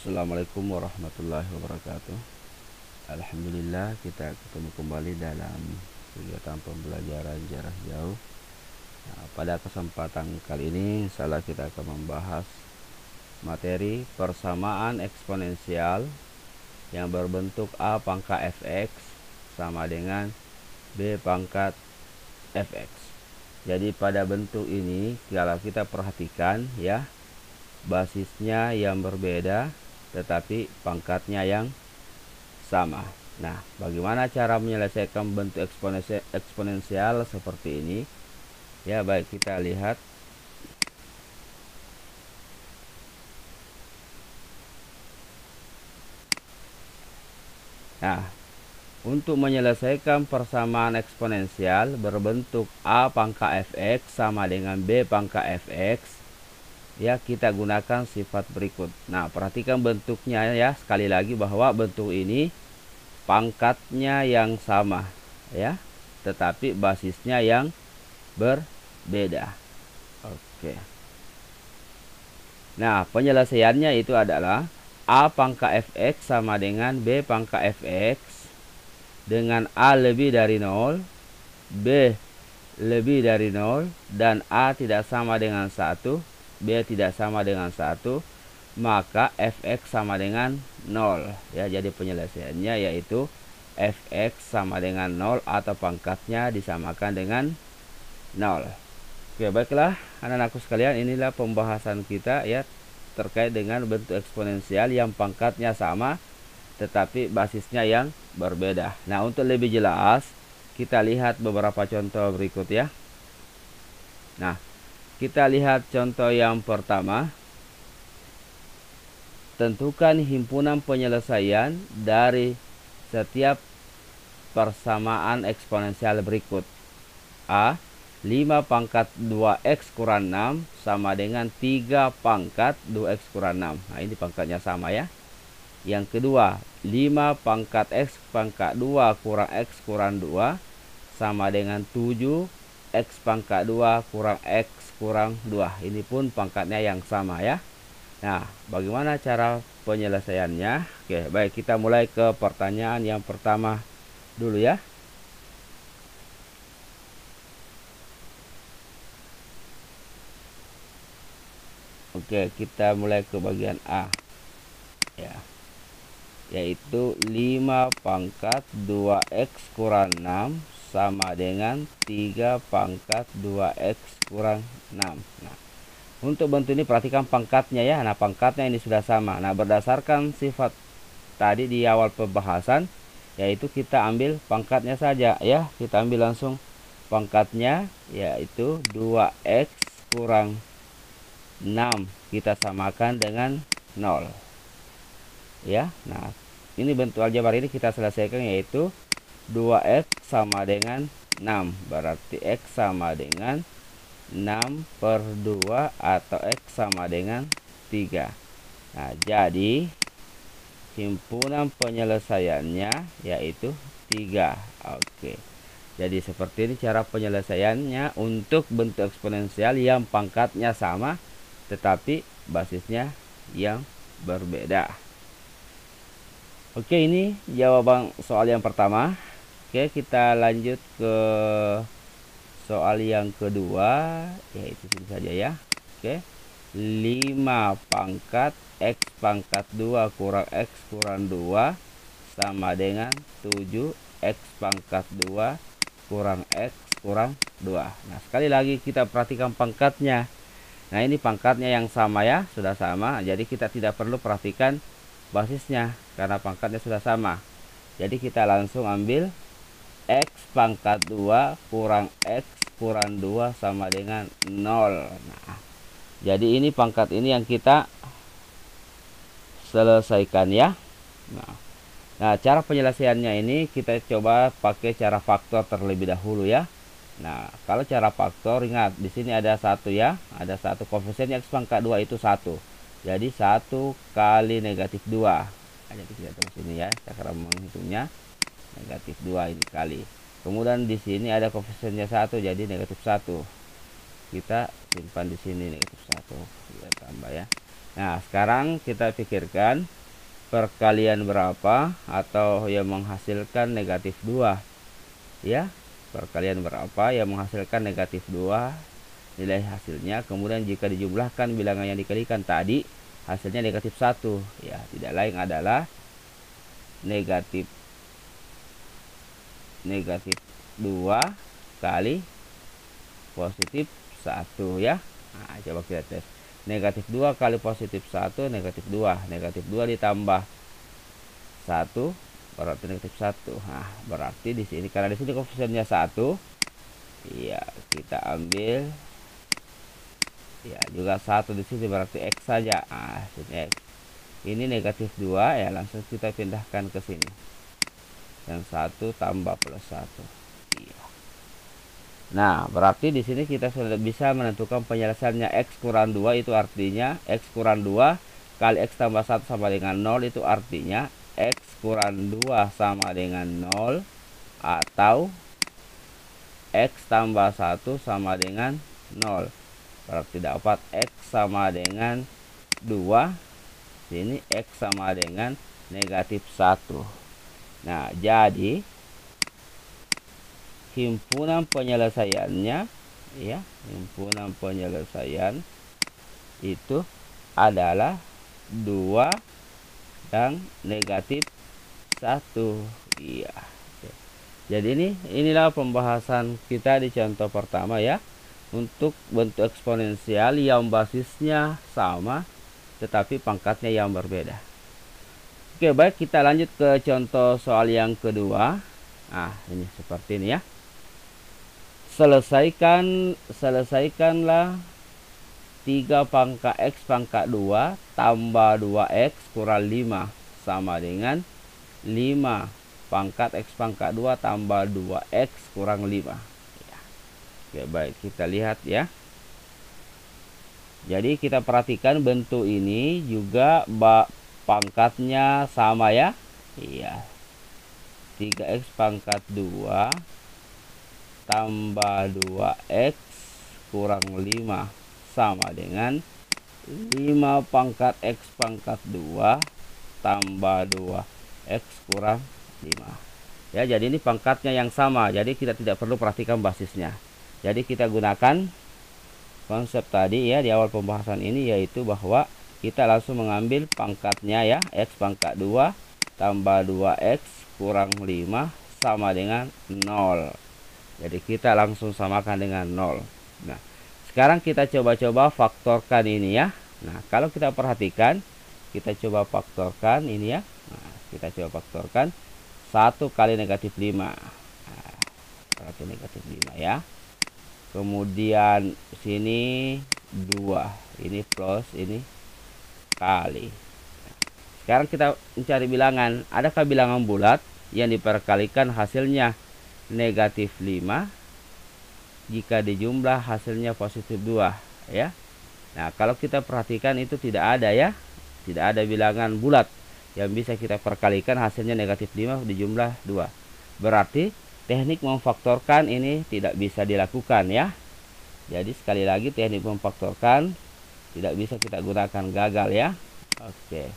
Assalamualaikum warahmatullahi wabarakatuh. Alhamdulillah kita ketemu kembali dalam kegiatan pembelajaran jarak jauh. Pada kesempatan kali ini insyaallah kita akan membahas materi persamaan eksponensial yang berbentuk A pangkat fx sama dengan B pangkat fx. Jadi pada bentuk ini kalau kita perhatikan ya, basisnya yang berbeda tetapi pangkatnya yang sama. Nah, bagaimana cara menyelesaikan bentuk eksponensial seperti ini? Ya, baik, kita lihat. Nah, untuk menyelesaikan persamaan eksponensial berbentuk A pangkat fx sama dengan B pangkat fx, ya kita gunakan sifat berikut. Nah, perhatikan bentuknya ya, sekali lagi bahwa bentuk ini pangkatnya yang sama ya, tetapi basisnya yang berbeda. Oke. Nah, penyelesaiannya itu adalah A pangkat fx sama dengan B pangkat fx dengan A lebih dari 0, B lebih dari 0, dan A tidak sama dengan 1, B tidak sama dengan 1, maka fx sama dengan 0 ya. Jadi penyelesaiannya yaitu fx sama dengan 0 atau pangkatnya disamakan dengan 0. Oke, baiklah anak-anakku sekalian, inilah pembahasan kita ya terkait dengan bentuk eksponensial yang pangkatnya sama tetapi basisnya yang berbeda. Nah, untuk lebih jelas kita lihat beberapa contoh berikut ya. Nah, kita lihat contoh yang pertama. Tentukan himpunan penyelesaian dari setiap persamaan eksponensial berikut. A. 5 pangkat 2x kurang 6 sama dengan 3 pangkat 2x kurang 6. Nah, ini pangkatnya sama ya. Yang kedua, 5 pangkat x pangkat 2 kurang x kurang 2 sama dengan 7 x pangkat 2 kurang x kurang 2. Ini pun pangkatnya yang sama ya. Nah, bagaimana cara penyelesaiannya? Oke, baik, kita mulai ke pertanyaan yang pertama dulu ya. Oke, kita mulai ke bagian A ya, yaitu 5 pangkat 2x kurang 6 sama dengan 3 pangkat 2x kurang 6. Nah, untuk bentuk ini perhatikan pangkatnya ya. Nah, pangkatnya ini sudah sama. Nah, berdasarkan sifat tadi di awal pembahasan, yaitu kita ambil pangkatnya saja ya. Kita ambil langsung pangkatnya, yaitu 2x kurang 6 kita samakan dengan 0 ya. Nah, ini bentuk aljabar ini kita selesaikan, yaitu 2x sama dengan 6, berarti x sama dengan 6 per 2 atau x sama dengan 3. Nah, jadi himpunan penyelesaiannya yaitu 3. Oke. Jadi seperti ini cara penyelesaiannya untuk bentuk eksponensial yang pangkatnya sama tetapi basisnya yang berbeda. Oke, ini jawaban soal yang pertama. Oke, kita lanjut ke soal yang kedua, yaitu ini saja ya. Oke. 5 pangkat x pangkat 2 kurang x kurang 2 sama dengan 7 x pangkat 2 kurang x kurang 2. Nah, sekali lagi kita perhatikan pangkatnya. Nah, ini pangkatnya yang sama ya, sudah sama. Jadi kita tidak perlu perhatikan basisnya karena pangkatnya sudah sama. Jadi kita langsung ambil x pangkat 2 kurang x kurang 2 sama dengan 0. Nah, jadi ini pangkat ini yang kita selesaikan ya. Nah, cara penyelesaiannya ini kita coba pakai cara faktor terlebih dahulu ya. Nah, kalau cara faktor, ingat di sini ada 1 ya. Ada 1, koefisiennya x pangkat 2 itu 1. Jadi 1 kali negatif 2. Nah, jadi kita terus sini ya, cara menghitungnya negatif 2 ini kali. Kemudian di sini ada koefisiennya 1, jadi negatif 1. Kita simpan di sini negatif 1. Kita tambah ya. Nah, sekarang kita pikirkan perkalian berapa atau yang menghasilkan negatif 2 ya. Perkalian berapa yang menghasilkan negatif 2 nilai hasilnya, kemudian jika dijumlahkan bilangan yang dikalikan tadi hasilnya negatif 1 ya, tidak lain adalah negatif 2 kali positif 1 ya. Nah, coba kita tes. Negatif 2 kali positif 1 negatif 2. Negatif 2 ditambah 1 berarti negatif 1. Nah, berarti di sini karena di sini koefisiennya 1, ya kita ambil ya juga 1 di sini berarti X saja. Nah, sini X. Ini negatif 2 ya, langsung kita pindahkan ke sini. Yang 1 tambah plus 1. Iya. Nah, berarti di sini kita sudah bisa menentukan penyelesaiannya X kurang 2, itu artinya X kurang 2 kali X tambah 1 sama dengan 0, itu artinya X kurang 2 sama dengan 0, atau X tambah 1 sama dengan 0. Berarti dapat X sama dengan 2, sini X sama dengan negatif 1. Nah, jadi himpunan penyelesaiannya ya, himpunan penyelesaian itu adalah 2 dan negatif 1. Iya. Jadi inilah pembahasan kita di contoh pertama ya, untuk bentuk eksponensial yang basisnya sama tetapi pangkatnya yang berbeda. Oke, baik, kita lanjut ke contoh soal yang kedua. Nah, ini seperti ini ya. Selesaikanlah 3 pangkat X pangkat 2 tambah 2X kurang 5 sama dengan 5 pangkat X pangkat 2 tambah 2X kurang 5 ya. Oke, baik, kita lihat ya. Jadi kita perhatikan bentuk ini juga pangkatnya sama ya. Iya. 3X pangkat 2 tambah 2X kurang 5 sama dengan 5 pangkat X pangkat 2 tambah 2X kurang 5 ya. Jadi ini pangkatnya yang sama, jadi kita tidak perlu perhatikan basisnya. Jadi kita gunakan konsep tadi ya di awal pembahasan ini, yaitu bahwa kita langsung mengambil pangkatnya ya, X pangkat 2 tambah 2X kurang 5 sama dengan 0. Jadi kita langsung samakan dengan 0. Nah, sekarang kita coba-coba faktorkan ini ya. Nah, kalau kita perhatikan, kita coba faktorkan ini ya. Nah, kita coba faktorkan 1 kali negatif 5. Nah, berarti negatif 5 ya. Kemudian sini 2. Ini plus, ini kali. Nah, sekarang kita mencari bilangan. Adakah bilangan bulat yang diperkalikan hasilnya negatif 5 jika dijumlah hasilnya positif 2 ya. Nah, kalau kita perhatikan itu tidak ada ya, tidak ada bilangan bulat yang bisa kita perkalikan hasilnya negatif 5 dijumlah 2. Berarti teknik memfaktorkan ini tidak bisa dilakukan ya. Jadi sekali lagi, teknik memfaktorkan tidak bisa kita gunakan, gagal ya. Oke.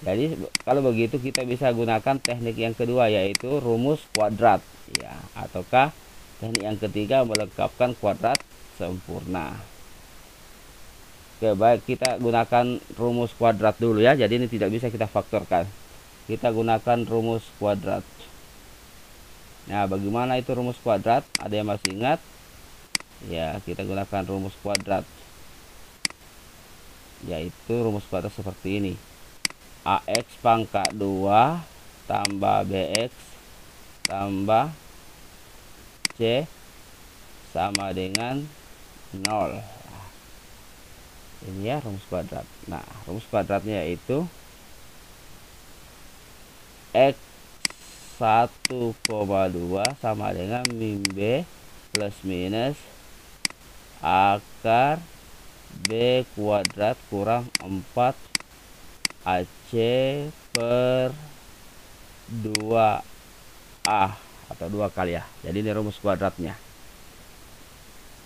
Jadi kalau begitu kita bisa gunakan teknik yang kedua, yaitu rumus kuadrat ya, ataukah teknik yang ketiga melengkapkan kuadrat sempurna. Oke, baik, kita gunakan rumus kuadrat dulu ya. Jadi ini tidak bisa kita faktorkan, kita gunakan rumus kuadrat. Nah, bagaimana itu rumus kuadrat? Ada yang masih ingat? Ya, kita gunakan rumus kuadrat, yaitu rumus kuadrat seperti ini. AX pangkat 2 tambah BX tambah C sama dengan 0. Ini ya rumus kuadrat. Nah, rumus kuadratnya yaitu X 1,2 sama dengan min B plus minus akar B kuadrat kurang 4 AC per 2A atau 2 kali ya. Jadi ini rumus kuadratnya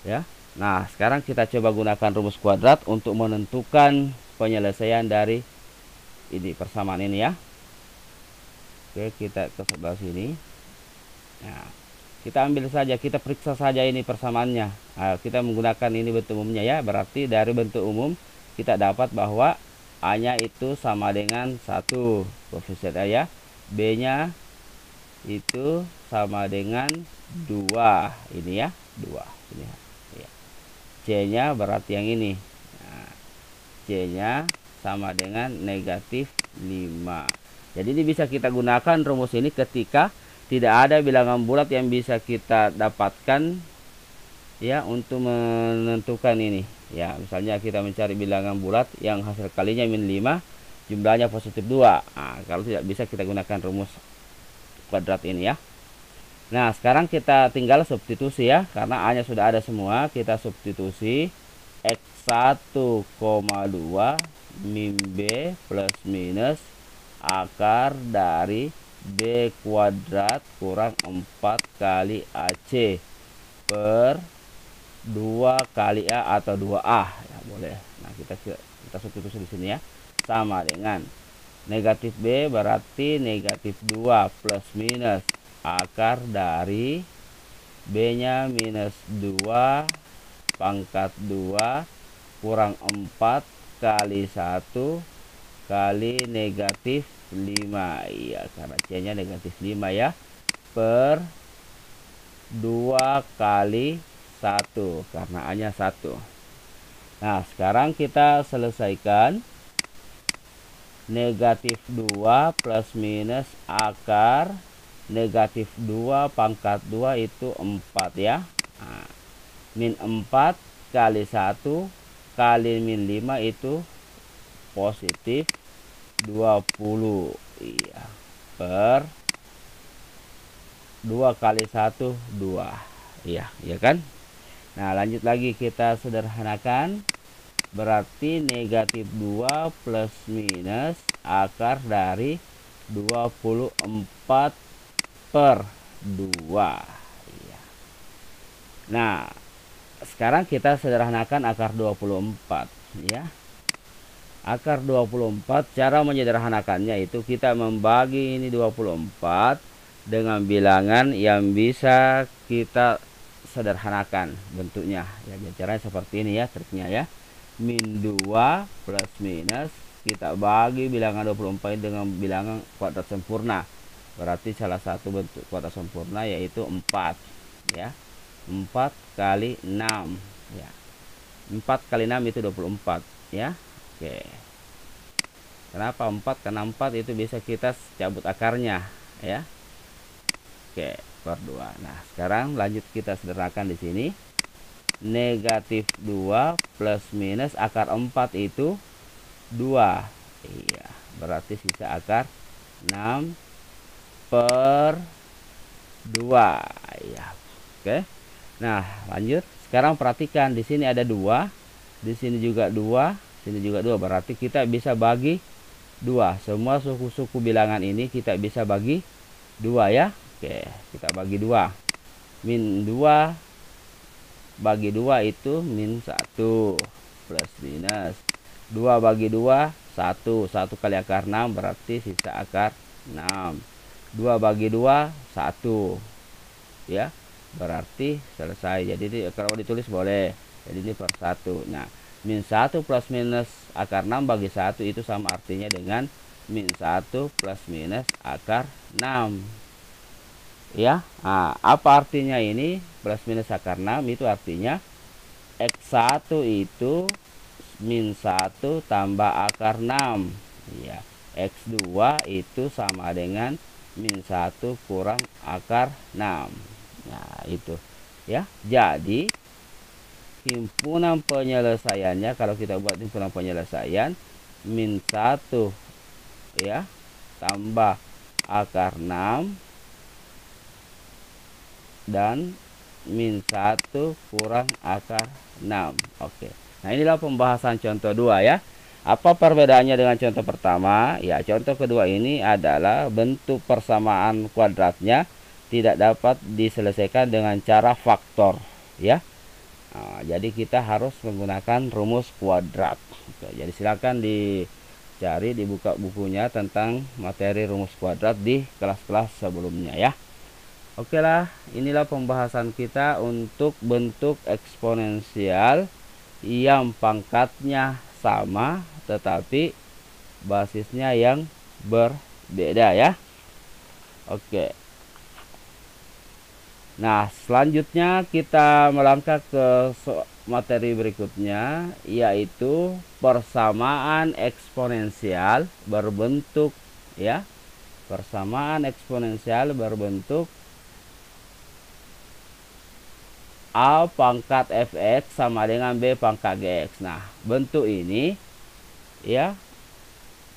ya. Nah, sekarang kita coba gunakan rumus kuadrat untuk menentukan penyelesaian dari ini persamaan ini ya. Oke, kita ke sebelah sini. Nah, kita ambil saja, kita periksa saja ini persamaannya. Nah, kita menggunakan ini bentuk umumnya ya. Berarti dari bentuk umum kita dapat bahwa A-nya itu sama dengan 1 koefisien A ya. B-nya itu sama dengan 2 ini ya, 2 ini ya. C-nya berarti yang ini. Nah, C-nya sama dengan negatif 5. Jadi ini bisa kita gunakan rumus ini ketika tidak ada bilangan bulat yang bisa kita dapatkan ya untuk menentukan ini ya. Misalnya kita mencari bilangan bulat yang hasil kalinya min 5, jumlahnya positif 2. Nah, kalau tidak bisa kita gunakan rumus kuadrat ini ya. Nah, sekarang kita tinggal substitusi ya, karena A nya sudah ada semua. Kita substitusi X1,2 min B plus minus akar dari B kuadrat kurang 4 kali AC per 2 kali A atau 2A ya, boleh. Nah, kita substitusi di sini ya, sama dengan negatif B berarti negatif 2 plus minus akar dari B nya minus 2 pangkat 2 kurang 4 kali 1 kali negatif 5 iya, karena C nya negatif 5 ya, per 2 kali 1 karena A nya 1. Nah, sekarang kita selesaikan. Negatif 2 plus minus akar negatif 2 pangkat 2 itu 4 ya. Nah, min 4 kali 1 kali min 5 itu positif 20 iya, per 2 kali 1 2 iya, ya kan. Nah, lanjut lagi kita sederhanakan. Berarti negatif 2 plus minus akar dari 24 per 2 iya. Nah, sekarang kita sederhanakan akar 24 ya. Akar 24, cara menyederhanakannya itu kita membagi ini 24 dengan bilangan yang bisa kita sederhanakan bentuknya ya. Caranya seperti ini ya, triknya ya. Min 2 plus minus kita bagi bilangan 24 dengan bilangan kuadrat sempurna. Berarti salah satu bentuk kuadrat sempurna yaitu 4 ya. 4 kali 6 ya. 4 kali 6 itu 24 ya. Oke. Kenapa 4? Karena 4 itu bisa kita cabut akarnya ya. Oke, per 2. Nah, sekarang lanjut kita sederhanakan di sini. Negatif 2 plus minus akar 4 itu 2 iya, berarti sisa akar 6 per 2 iya. Oke. Nah, lanjut. Sekarang perhatikan di sini ada 2, di sini juga 2, sini juga 2, berarti kita bisa bagi 2. Semua suku-suku bilangan ini kita bisa bagi 2 ya. Oke, kita bagi 2. Min 2 bagi 2 itu min 1 plus minus 2 bagi 2 1 kali akar 6 berarti sisa akar 6. 2 bagi 2 1 ya, berarti selesai. Jadi kalau ditulis boleh, jadi ini per 1. Nah, min 1 plus minus akar 6 bagi 1 itu sama artinya dengan min 1 plus minus akar 6 ya. Nah, apa artinya ini plus minus akar 6? Itu artinya X1 itu min 1 tambah akar 6 ya. X2 itu sama dengan min 1 kurang akar 6. Nah, itu ya. Jadi himpunan penyelesaiannya, kalau kita buat himpunan penyelesaian, min 1 ya tambah akar 6 dan min 1 kurang akar 6. Oke. Nah, inilah pembahasan contoh 2 ya. Apa perbedaannya dengan contoh pertama? Ya, contoh kedua ini adalah bentuk persamaan kuadratnya tidak dapat diselesaikan dengan cara faktor ya. Nah, jadi kita harus menggunakan rumus kuadrat. Oke, jadi silakan dicari, dibuka bukunya tentang materi rumus kuadrat di kelas-kelas sebelumnya ya. Oke lah, inilah pembahasan kita untuk bentuk eksponensial yang pangkatnya sama tetapi basisnya yang berbeda ya. Oke. Nah, selanjutnya kita melangkah ke materi berikutnya, yaitu persamaan eksponensial berbentuk ya. Persamaan eksponensial berbentuk A pangkat fx sama dengan B pangkat gx. Nah, bentuk ini ya,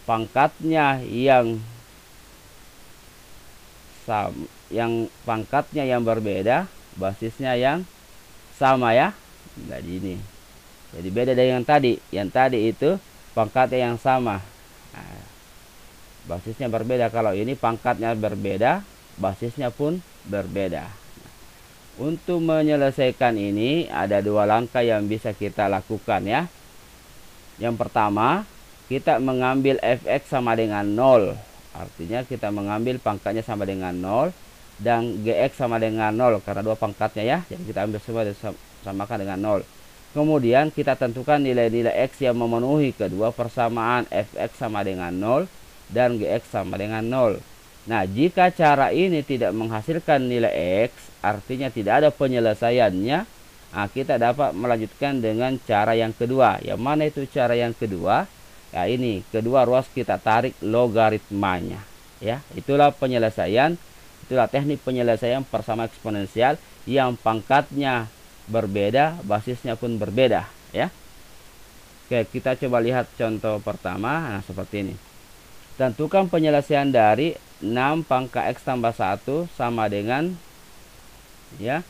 pangkatnya yang sama, yang pangkatnya yang berbeda, basisnya yang sama ya. Jadi ini, jadi beda dari yang tadi. Yang tadi itu pangkatnya yang sama, nah, basisnya berbeda. Kalau ini pangkatnya berbeda, basisnya pun berbeda. Untuk menyelesaikan ini ada dua langkah yang bisa kita lakukan ya. Yang pertama, kita mengambil fx sama dengan 0. Artinya kita mengambil pangkatnya sama dengan 0 dan gx sama dengan 0 karena dua pangkatnya ya. Jadi kita ambil semua dan samakan dengan 0. Kemudian kita tentukan nilai-nilai x yang memenuhi kedua persamaan fx sama dengan 0 dan gx sama dengan 0. Nah, jika cara ini tidak menghasilkan nilai x, artinya tidak ada penyelesaiannya, nah, kita dapat melanjutkan dengan cara yang kedua. Yang mana itu cara yang kedua? Ya, ini kedua ruas kita tarik logaritmanya ya. Itulah penyelesaian, itulah teknik penyelesaian persamaan eksponensial yang pangkatnya berbeda, basisnya pun berbeda ya. Oke, kita coba lihat contoh pertama. Nah, seperti ini. Tentukan penyelesaian dari 6 pangkat x tambah 1 sama dengan ya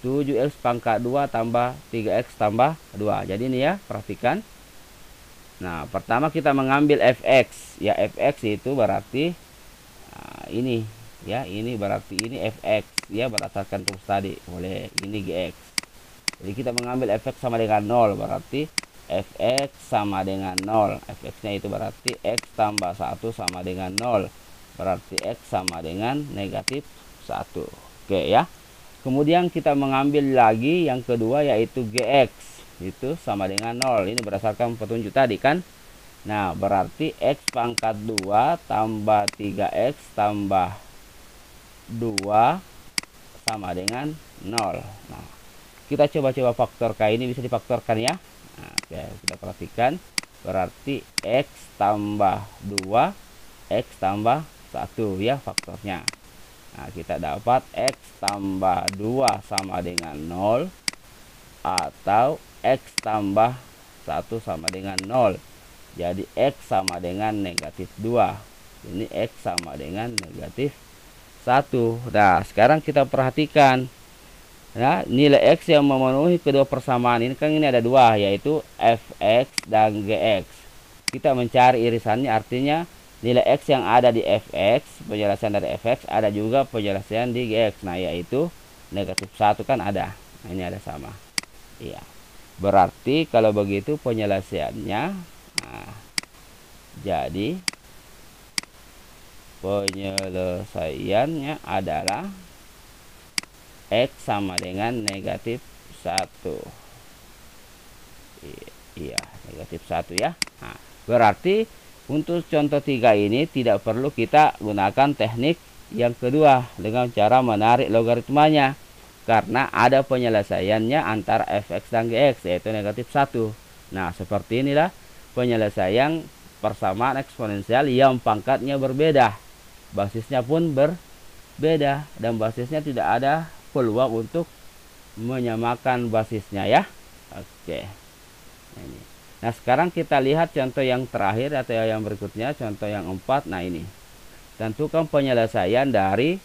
7x pangkat 2 tambah 3x tambah 2. Jadi ini ya, perhatikan. Nah, pertama kita mengambil fx. Ya, fx itu berarti ini ya, ini berarti ini fx ya, berdasarkan rumus tadi. Boleh, ini gx. Jadi kita mengambil fx sama dengan 0, berarti fx sama dengan 0. Fx-nya itu berarti x tambah 1 sama dengan 0. Berarti x sama dengan negatif 1. Oke ya. Kemudian kita mengambil lagi yang kedua, yaitu gx. Itu sama dengan 0. Ini berdasarkan petunjuk tadi kan. Nah, berarti x pangkat 2 tambah 3x tambah 2 sama dengan 0. Nah, kita coba-coba faktorkan. Ini bisa difaktorkan ya. Nah, oke, kita perhatikan. Berarti x tambah 2, x tambah 1 ya faktornya. Nah, kita dapat x tambah 2 sama dengan 0 atau x tambah 1 sama dengan 0. Jadi x sama dengan negatif 2. Ini x sama dengan negatif 1. Nah, sekarang kita perhatikan. Nah, nilai x yang memenuhi kedua persamaan ini kan, ini ada dua, yaitu fx dan gx. Kita mencari irisannya, artinya nilai x yang ada di fx, penyelesaian dari fx, ada juga penyelesaian di gx. Nah, yaitu negatif 1 kan ada. Nah, ini ada sama. Iya. Berarti kalau begitu penyelesaiannya, nah, jadi penyelesaiannya adalah x sama dengan negatif 1. Iya, negatif 1 ya. Nah, berarti untuk contoh 3 ini tidak perlu kita gunakan teknik yang kedua dengan cara menarik logaritmanya, karena ada penyelesaiannya antara fx dan gx, yaitu negatif 1. Nah, seperti inilah penyelesaian persamaan eksponensial yang pangkatnya berbeda, basisnya pun berbeda, dan basisnya tidak ada peluang untuk menyamakan basisnya ya. Oke. Nah, sekarang kita lihat contoh yang terakhir atau yang berikutnya, contoh yang 4. Nah, ini tentukan penyelesaian dari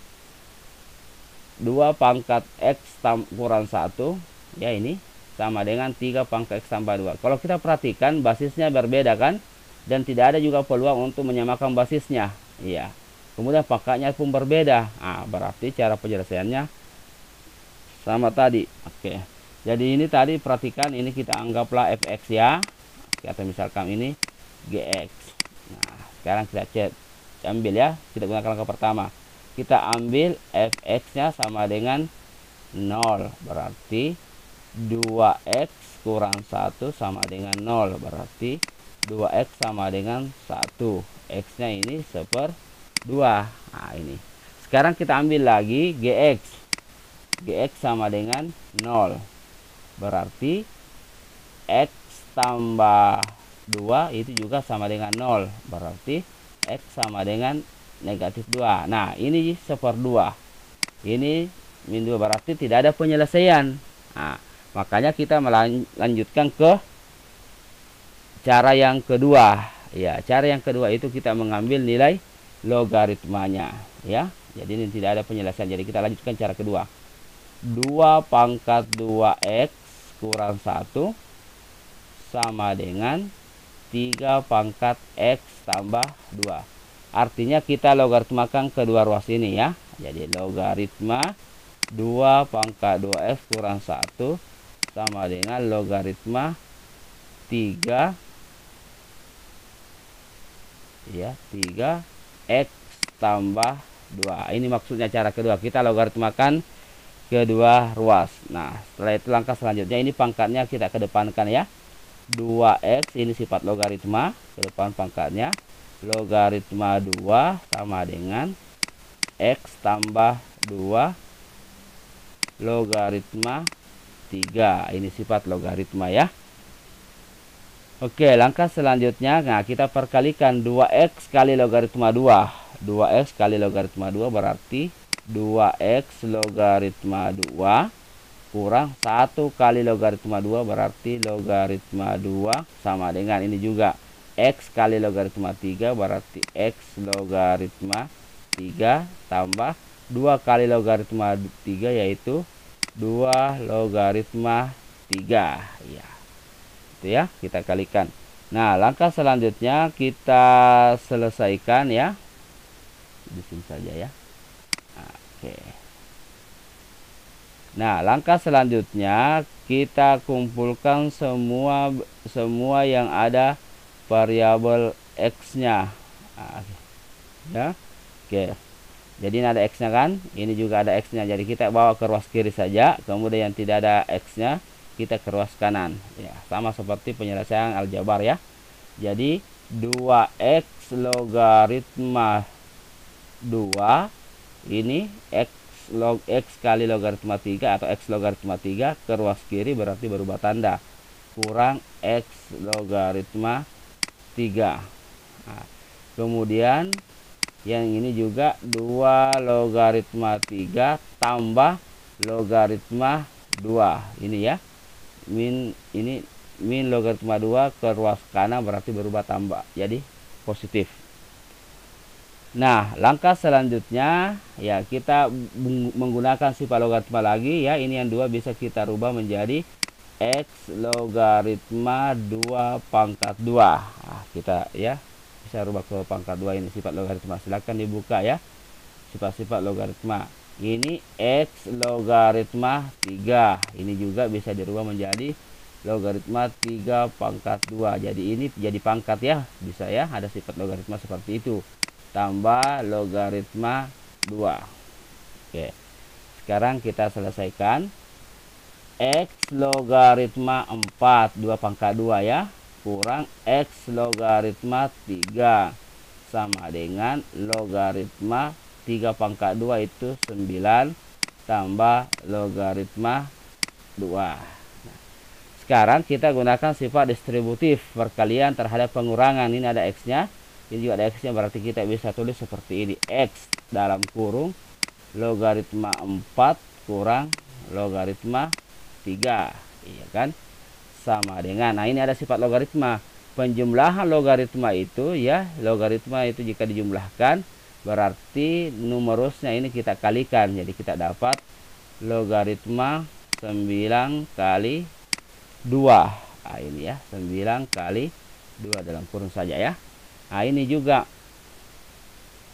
2 pangkat x kurang 1 ya, ini sama dengan 3 pangkat x tambah 2. Kalau kita perhatikan basisnya berbeda kan, dan tidak ada juga peluang untuk menyamakan basisnya. Iya. Kemudian pangkatnya pun berbeda. Nah, berarti cara penyelesaiannya sama tadi. Oke. Jadi ini tadi perhatikan, ini kita anggaplah fx ya, atau misalkan ini gx. Nah sekarang kita ambil ya, kita gunakan langkah pertama, kita ambil fx nya sama dengan 0, berarti 2x kurang 1 sama dengan 0, berarti 2x sama dengan 1, x nya ini 1/2. Nah ini sekarang kita ambil lagi gx sama dengan 0, berarti x tambah 2 itu juga sama dengan 0, berarti x sama dengan -2. Nah ini 1/2, ini min 2, berarti tidak ada penyelesaian. Nah makanya kita melanjutkan ke cara yang kedua ya. Cara yang kedua itu kita mengambil nilai logaritmanya ya. Jadi ini tidak ada penyelesaian, jadi kita lanjutkan cara kedua. 2 pangkat 2x kurang 1 sama dengan 3 pangkat x tambah 2. Artinya kita logaritmakan kedua ruas ini ya. Jadi logaritma 2 pangkat 2x kurang 1 sama dengan logaritma 3 ya, 3x tambah 2. Ini maksudnya cara kedua, kita logaritmakan kedua ruas. Nah setelah itu langkah selanjutnya, ini pangkatnya kita kedepankan ya. 2x ini sifat logaritma, ke depan pangkatnya logaritma 2 sama dengan x tambah 2 logaritma 3. Ini sifat logaritma ya. Oke, langkah selanjutnya, nah kita perkalikan 2x kali logaritma 2. 2x kali logaritma 2 berarti 2x logaritma 2 kurang 1 kali logaritma 2 berarti logaritma 2 sama dengan ini juga x kali logaritma 3 berarti x logaritma 3 tambah 2 kali logaritma 3 yaitu 2 logaritma 3 ya. Itu ya, kita kalikan. Nah langkah selanjutnya kita selesaikan ya, di sini saja ya. Oke. Nah langkah selanjutnya kita kumpulkan semua yang ada variabel x nya ya. Oke, jadi ini ada x nya kan, ini juga ada x nya, jadi kita bawa ke ruas kiri saja, kemudian yang tidak ada x nya kita ke ruas kanan ya, sama seperti penyelesaian aljabar ya. Jadi 2x logaritma 2 ini x kali logaritma 3 atau x logaritma 3 ke ruas kiri berarti berubah tanda, kurang x logaritma 3. Nah, kemudian yang ini juga 2 logaritma 3 tambah logaritma 2 ini ya, ini min logaritma 2 ke ruas kanan berarti berubah tambah jadi positif. Nah langkah selanjutnya ya, kita menggunakan sifat logaritma lagi ya. Ini yang 2 bisa kita rubah menjadi x logaritma 2 pangkat 2. Nah, kita ya bisa rubah ke pangkat 2 ini sifat logaritma. Silahkan dibuka ya, sifat-sifat logaritma. Ini x logaritma 3, ini juga bisa dirubah menjadi logaritma 3 pangkat 2. Jadi ini jadi pangkat ya, bisa ya, ada sifat logaritma seperti itu, tambah logaritma 2. Oke, sekarang kita selesaikan. X logaritma 4 2 pangkat 2 ya, kurang x logaritma 3 sama dengan logaritma 3 pangkat 2 itu 9 tambah logaritma 2. Nah, sekarang kita gunakan sifat distributif, perkalian terhadap pengurangan. Ini ada x nya, ini juga ada x nya, berarti kita bisa tulis seperti ini, x dalam kurung logaritma 4 kurang logaritma 3 iya kan, sama dengan, nah ini ada sifat logaritma, penjumlahan logaritma itu ya, logaritma itu jika dijumlahkan berarti numerusnya ini kita kalikan, jadi kita dapat logaritma 9 kali 2. Nah ini ya, 9 kali 2 dalam kurung saja ya. Nah ini juga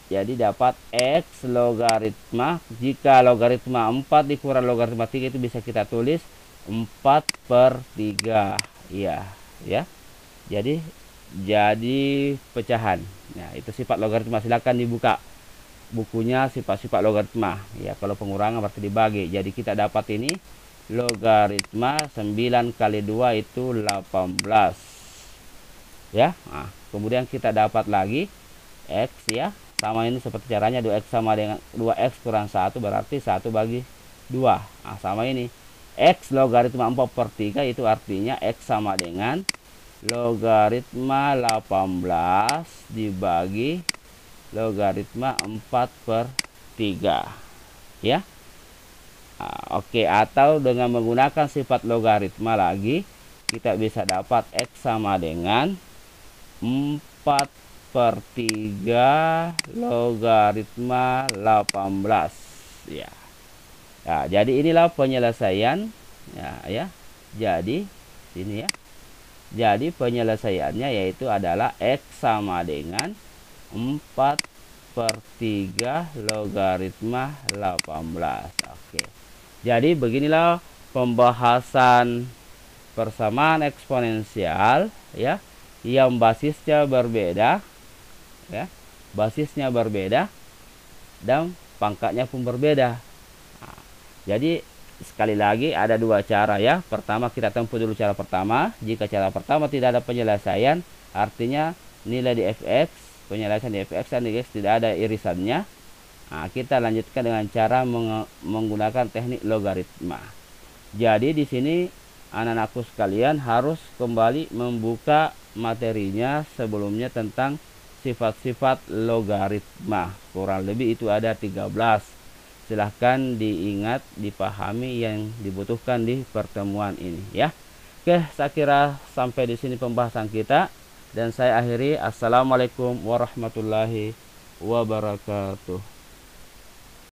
jadi dapat x logaritma, jika logaritma 4 dikurang logaritma 3 itu bisa kita tulis 4/3. Iya, ya. Jadi pecahan. Nah, itu sifat logaritma. Silakan dibuka bukunya sifat-sifat logaritma. Ya, kalau pengurangan berarti dibagi. Jadi kita dapat ini logaritma 9 kali 2 itu 18. Ya. Nah, kemudian kita dapat lagi X, ya. Sama ini seperti caranya 2X sama dengan 2X kurang 1 berarti 1 bagi 2. Nah, sama ini. X logaritma 4/3 itu artinya X sama dengan logaritma 18 dibagi logaritma 4/3. Ya. Nah, oke, atau dengan menggunakan sifat logaritma lagi, kita bisa dapat X sama dengan 4/3 logaritma 18. Ya. Nah, jadi inilah penyelesaian, ya. Jadi sini, ya. Jadi penyelesaiannya yaitu adalah X sama dengan 4/3 logaritma 18. Oke. Jadi beginilah pembahasan persamaan eksponensial, ya, yang basisnya berbeda, ya. Basisnya berbeda dan pangkatnya pun berbeda. Jadi sekali lagi ada dua cara, ya. Pertama kita tempuh dulu cara pertama. Jika cara pertama tidak ada penyelesaian, artinya nilai di fx, penyelesaian di fx dan di x tidak ada irisannya. Nah, kita lanjutkan dengan cara menggunakan teknik logaritma. Jadi di sini anak-anakku sekalian harus kembali membuka materinya sebelumnya tentang sifat-sifat logaritma. Kurang lebih itu ada 13. Silahkan diingat, dipahami yang dibutuhkan di pertemuan ini, ya. Oke, saya kira sampai di sini pembahasan kita dan saya akhiri. Assalamualaikum warahmatullahi wabarakatuh.